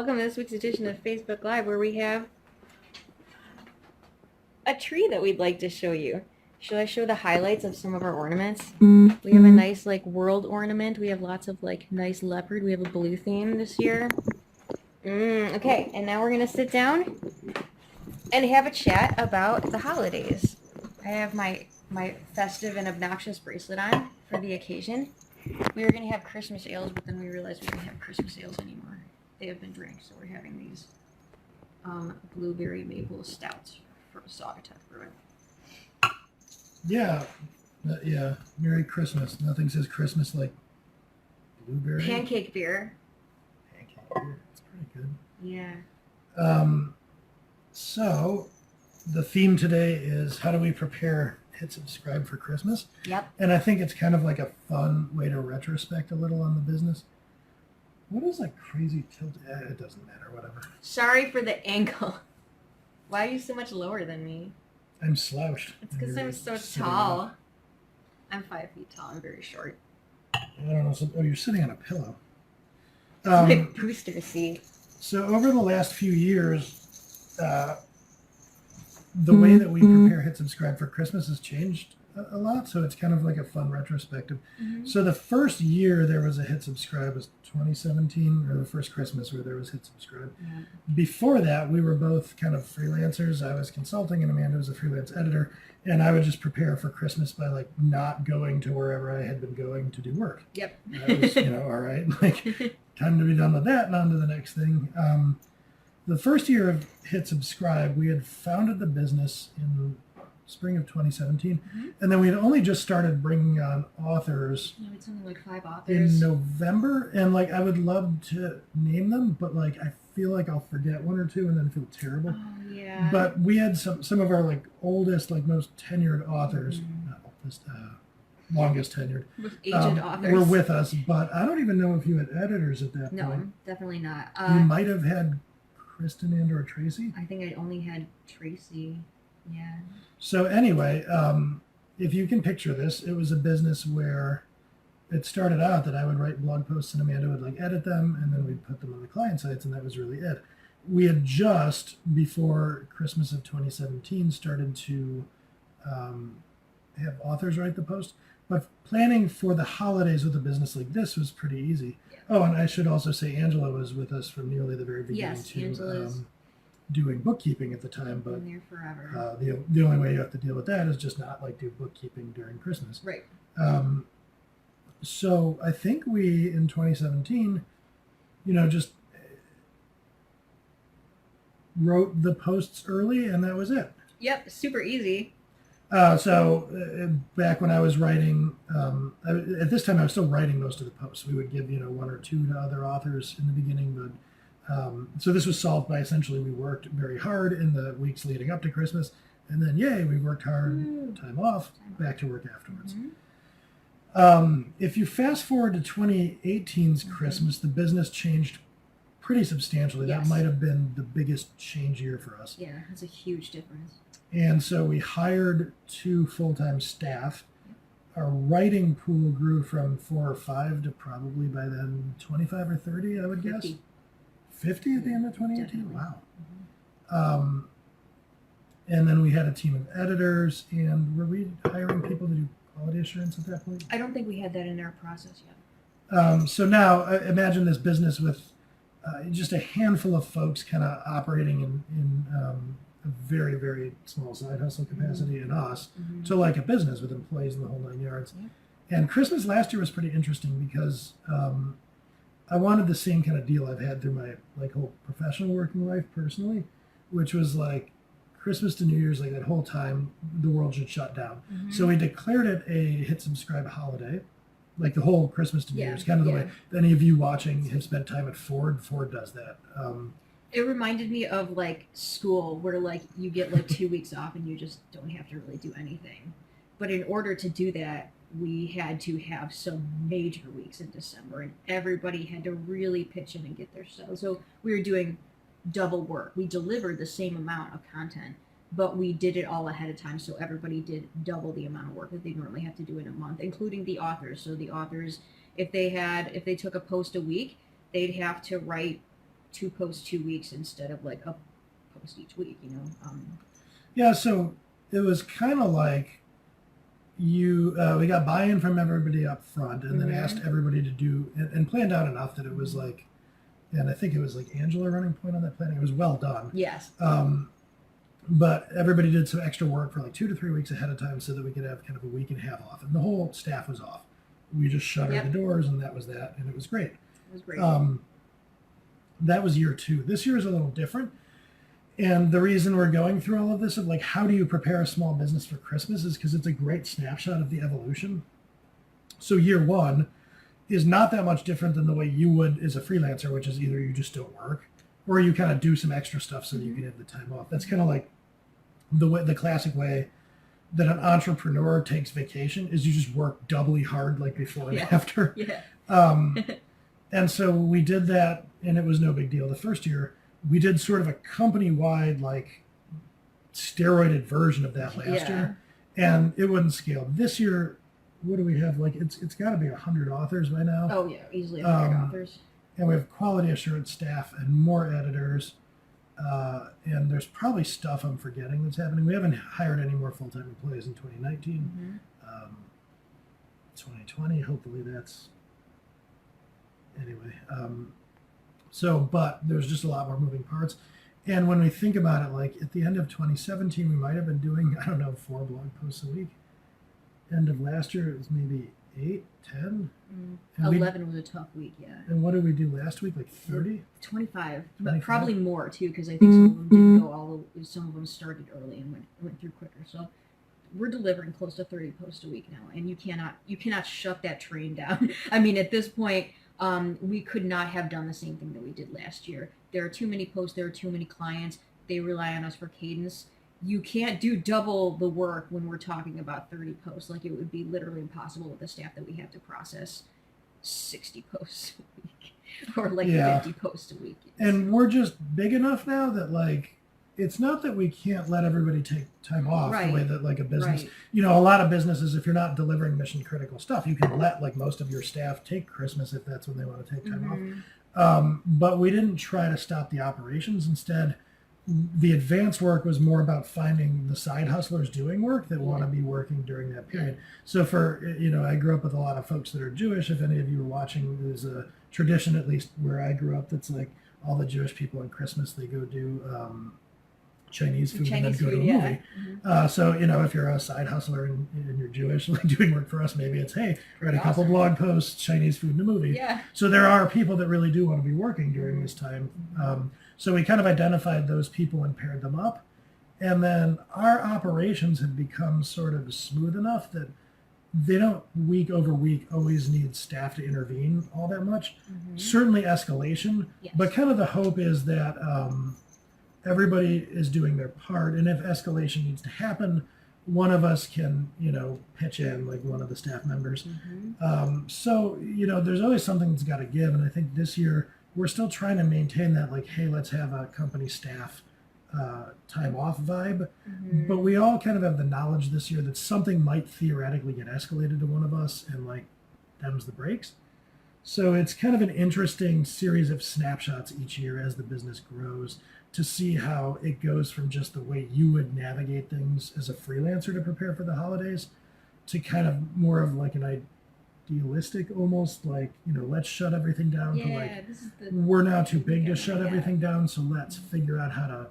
Welcome to this week's edition of Facebook Live, where we have a tree that we'd like to show you. Should I show the highlights of some of our ornaments? We have a nice world ornament. We have lots of nice leopard. We have a blue theme this year. Okay, and now we're gonna sit down and have a chat about the holidays. I have my festive and obnoxious bracelet on for the occasion. We were gonna have Christmas ales, but then we realized we didn't have Christmas ales anymore. They have been drank, so we're having these blueberry maple stouts from Saugatuck Brewing. Yeah, yeah. Merry Christmas. Nothing says Christmas like blueberry. Pancake beer. Pancake beer. It's pretty good. Yeah. So the theme today is how do we prepare Hit Subscribe for Christmas? Yep. And I think it's kind of like a fun way to retrospect a little on the business. What is that crazy tilt? It doesn't matter, whatever. Sorry for the angle. Why are you so much lower than me? I'm slouched. It's because I'm so sitting tall. up. I'm 5 feet tall. I'm very short. I don't know. Oh, you're sitting on a pillow. It's my booster seat. So over the last few years, the way that we prepare Hit Subscribe for Christmas has changed a lot. So it's kind of like a fun retrospective. Mm-hmm. So the first year there was a Hit Subscribe was 2017, or the first Christmas where there was Hit Subscribe. Yeah. Before that, we were both kind of freelancers. I was consulting and Amanda was a freelance editor. And I would just prepare for Christmas by not going to wherever I had been going to do work. Yep. That was, all right, time to be done with that and on to the next thing. The first year of Hit Subscribe, we had founded the business in spring of 2017. Mm-hmm. And then we had only just started bringing on authors No, it's only 5 in authors. November. And I would love to name them, but I feel like I'll forget one or two and then feel terrible. Oh, yeah. But we had some of our oldest, most tenured authors, not oldest, longest tenured, With aged authors. were with us. But I don't even know if you had editors at that No, point. definitely not. You might have had Kristen and or Tracy. I think I only had Tracy. Yeah. So anyway, if you can picture this, it was a business where it started out that I would write blog posts and Amanda would edit them, and then we'd put them on the client sites, and that was really it. We had just before Christmas of 2017 started to have authors write the post, but planning for the holidays with a business like this was pretty easy. Yeah. Oh, and I should also say Angela was with us from nearly the very beginning Yes, too. Angela's Doing bookkeeping at the time, but been there forever. the only way you have to deal with that is just not do bookkeeping during Christmas. Right. So I think we in 2017, just wrote the posts early, and that was it. Yep. Super easy. So back when I was writing, at this time I was still writing most of the posts. We would give 1 or 2 to other authors in the beginning, but. So this was solved by essentially we worked very hard in the weeks leading up to Christmas, and then yay, we worked hard, time off, back to work afterwards. Mm-hmm. If you fast forward to 2018's Christmas, the business changed pretty substantially. Yes. That might have been the biggest change year for us. Yeah, it's a huge difference. And so we hired 2 full-time staff. Our writing pool grew from 4 or 5 to probably by then 25 or 30, I would 50. guess. 50 at the end of 2018? Definitely. Wow. Mm-hmm. And then we had a team of editors, and were we hiring people to do quality assurance at that point? I don't think we had that in our process yet. So now imagine this business with just a handful of folks kind of operating in a very, very small side hustle capacity in us to a business with employees in the whole 9 yards. Yeah. And Christmas last year was pretty interesting because I wanted the same kind of deal I've had through my whole professional working life personally, which was Christmas to New Year's, that whole time the world should shut down. Mm-hmm. So we declared it a Hit Subscribe holiday, the whole Christmas to New Yeah, Year's, kind of the way any of you watching have spent time at Ford. Ford does that. It reminded me of school where you get 2 weeks off and you just don't have to really do anything. But in order to do that, we had to have some major weeks in December, and everybody had to really pitch in and get their stuff. So we were doing double work. We delivered the same amount of content, but we did it all ahead of time, so everybody did double the amount of work that they normally have to do in a month, including the authors. So the authors, if they took a post a week, they'd have to write 2 posts 2 weeks instead of like a post each week, you know. Yeah, so it was kind of like we got buy-in from everybody up front, and then asked everybody to do and planned out enough that it was like, and I think it was like Angela running point on that planning. It was well done. Yes. But everybody did some extra work for like 2 to 3 weeks ahead of time so that we could have kind of a week and a half off, and the whole staff was off. We just shuttered the doors, and that was that, and it was great. It was great. That was year 2. This year is a little different. And the reason we're going through all of this of like, how do you prepare a small business for Christmas is because it's a great snapshot of the evolution. So year 1 is not that much different than the way you would as a freelancer, which is either you just don't work or you kind of do some extra stuff so that you can have the time off. That's kind of like the classic way that an entrepreneur takes vacation is you just work doubly hard like before and after. And so we did that, and it was no big deal. The first year, we did sort of a company-wide, like, steroided version of that last year, and it wouldn't scale. This year, what do we have? Like, it's got to be 100 authors by now. Oh, yeah, easily 100 authors. And we have quality assurance staff and more editors, and there's probably stuff I'm forgetting that's happening. We haven't hired any more full-time employees in 2019. 2020, hopefully that's... Anyway, but there's just a lot more moving parts. And when we think about it, like at the end of 2017, we might have been doing, I don't know, 4 blog posts a week. End of last year, it was maybe 8, 10. 11 was a tough week, And what did we do last week? Like 30? 25, but probably more too, because I think some of them didn't go some of them started early and went through quicker. So we're delivering close to 30 posts a week now, and you cannot shut that train down. I mean, at this point, we could not have done the same thing that we did last year. There are too many posts. There are too many clients. They rely on us for cadence. You can't do double the work when we're talking about 30 posts. Like, it would be literally impossible with the staff that we have to process 60 posts a week or like 50 posts a week. And we're just big enough now that, like, it's not that we can't let everybody take time off the way that like a business, you know, a lot of businesses, if you're not delivering mission critical stuff, you can let like most of your staff take Christmas if that's when they want to take time off. But we didn't try to stop the operations. Instead, the advanced work was more about finding the side hustlers doing work that want to be working during that period. So for, you know, I grew up with a lot of folks that are Jewish. If any of you are watching, there's a tradition, at least where I grew up, that's like all the Jewish people on Christmas, they go do Chinese food and then go to a movie. So, you know, if you're a side hustler and you're Jewish, like doing work for us, maybe it's, hey, write a couple blog posts, Chinese food and a movie. So there are people that really do want to be working during this time. So we kind of identified those people and paired them up. And then our operations have become sort of smooth enough that they don't week over week always need staff to intervene all that much. Certainly escalation, but kind of the hope is that everybody is doing their part, and if escalation needs to happen, one of us can, you know, pitch in, like one of the staff members. So, you know, there's always something that's got to give, and I think this year we're still trying to maintain that, like, hey, let's have a company staff time off vibe, but we all kind of have the knowledge this year that something might theoretically get escalated to one of us and like them's the brakes. So it's kind of an interesting series of snapshots each year as the business grows to see how it goes from just the way you would navigate things as a freelancer to prepare for the holidays to kind of more of like an idealistic, almost like, you know, let's shut everything down to like, we're now too big to shut everything down, so let's figure out how to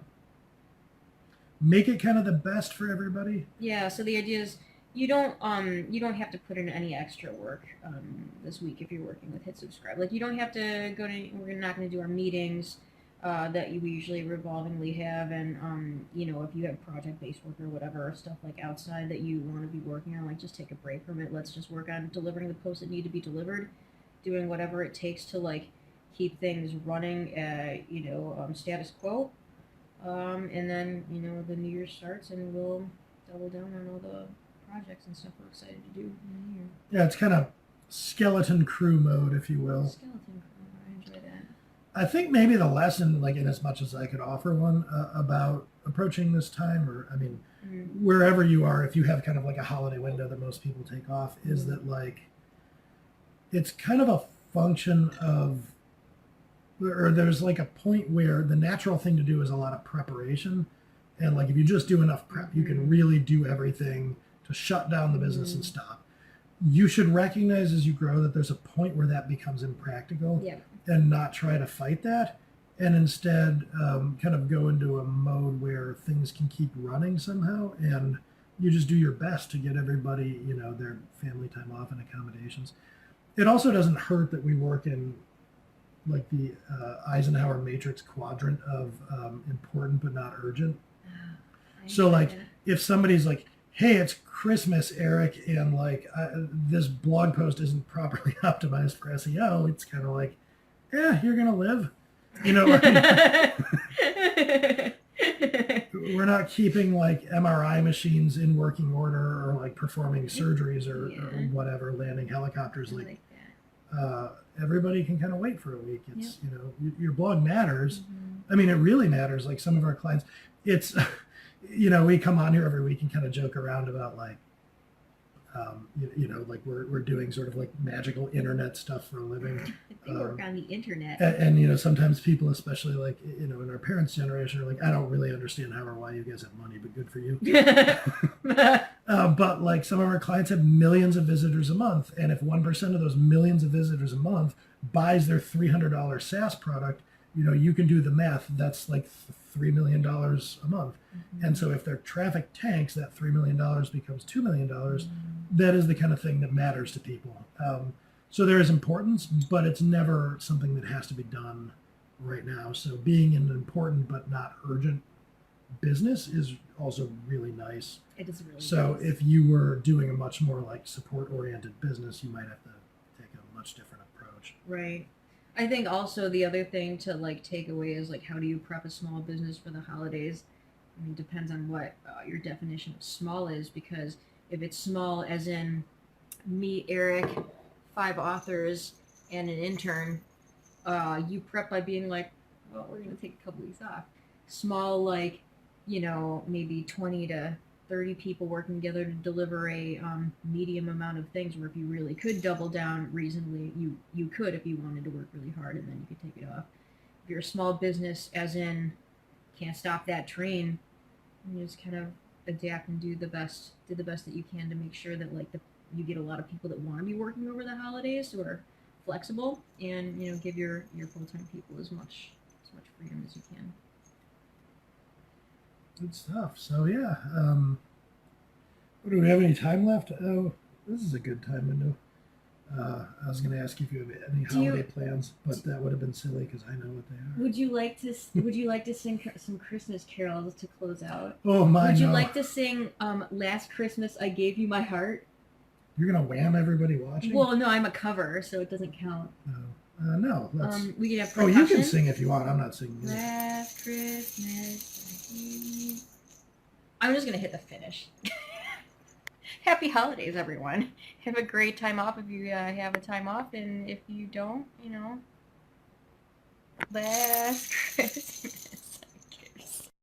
make it kind of the best for everybody. Yeah, so the idea is you don't have to put in any extra work this week if you're working with Hit Subscribe. Like, you don't have to we're not going to do our meetings that we usually revolvingly have, and you know, if you have project-based work or whatever, stuff like outside that you want to be working on, like, just take a break from it. Let's just work on delivering the posts that need to be delivered, doing whatever it takes to like keep things running, you know, status quo. And then, you know, the new year starts and we'll double down on all the projects and stuff we're excited to do in the year. Yeah, it's kind of skeleton crew mode, if you will. Skeleton crew, I enjoy that. I think maybe the lesson, like in as much as I could offer one about approaching this time, or I mean, wherever you are, if you have kind of like a holiday window that most people take off, is that like, it's kind of a function of, or there's like a point where the natural thing to do is a lot of preparation, and like if you just do enough prep, you can really do everything to shut down the business and stop. You should recognize as you grow that there's a point where that becomes impractical, Yeah. and not try to fight that, and instead kind of go into a mode where things can keep running somehow, and you just do your best to get everybody, their family time off and accommodations. It also doesn't hurt that we work in like the Eisenhower matrix quadrant of important but not urgent. So like if somebody's like, hey, it's Christmas, Eric, and like this blog post isn't properly optimized for SEO, it's kind of like, yeah, you're gonna live, we're not keeping like MRI machines in working order, or like performing surgeries or whatever, landing helicopters. Like everybody can kind of wait for a week. It's your blog matters. I mean, it really matters. Like some of our clients, it's we come on here every week and kind of joke around about like like we're doing sort of like magical internet stuff for a living. They work on the internet. And sometimes people, especially like in our parents' generation, are like, I don't really understand how or why you guys have money, but good for you. But like some of our clients have millions of visitors a month, and if 1% of those millions of visitors a month buys their $300 SaaS product, you can do the math. That's like $3 million a month. And so if their traffic tanks, that $3 million becomes $2 million. That is the kind of thing that matters to people. So there is importance, but it's never something that has to be done right now. So being in an important but not urgent business is also really nice. It is really so nice. If you were doing a much more like support-oriented business, you might have to take a much different approach. Right. I think also the other thing to like take away is like, how do you prep a small business for the holidays? I mean, it depends on what your definition of small is, because if it's small as in me, Eric, 5 authors, and an intern, you prep by being like, well, we're going to take a couple weeks off. Small, like, maybe 20 to 30 people working together to deliver a medium amount of things, where if you really could double down reasonably, you could if you wanted to work really hard, and then you could take it off. If you're a small business, as in can't stop that train, you just kind of adapt and do the best that you can to make sure that like you get a lot of people that want to be working over the holidays, who are flexible, and give your full-time people as much freedom as you can. Good stuff. So yeah, do we have any time left? Oh, this is a good time window. I was going to ask you if you have any holiday plans, but that would have been silly because I know what they are. Would you like to sing some Christmas carols to close out? Oh my! Would you like to sing "Last Christmas I Gave You My Heart"? You're gonna wham everybody watching. Well, no, I'm a cover, so it doesn't count. No. We can have percussion. Oh, you can sing if you want. I'm not singing. Last Christmas I gave you... I'm just gonna hit the finish. Happy holidays, everyone. Have a great time off if you have a time off, and if you don't, last Christmas.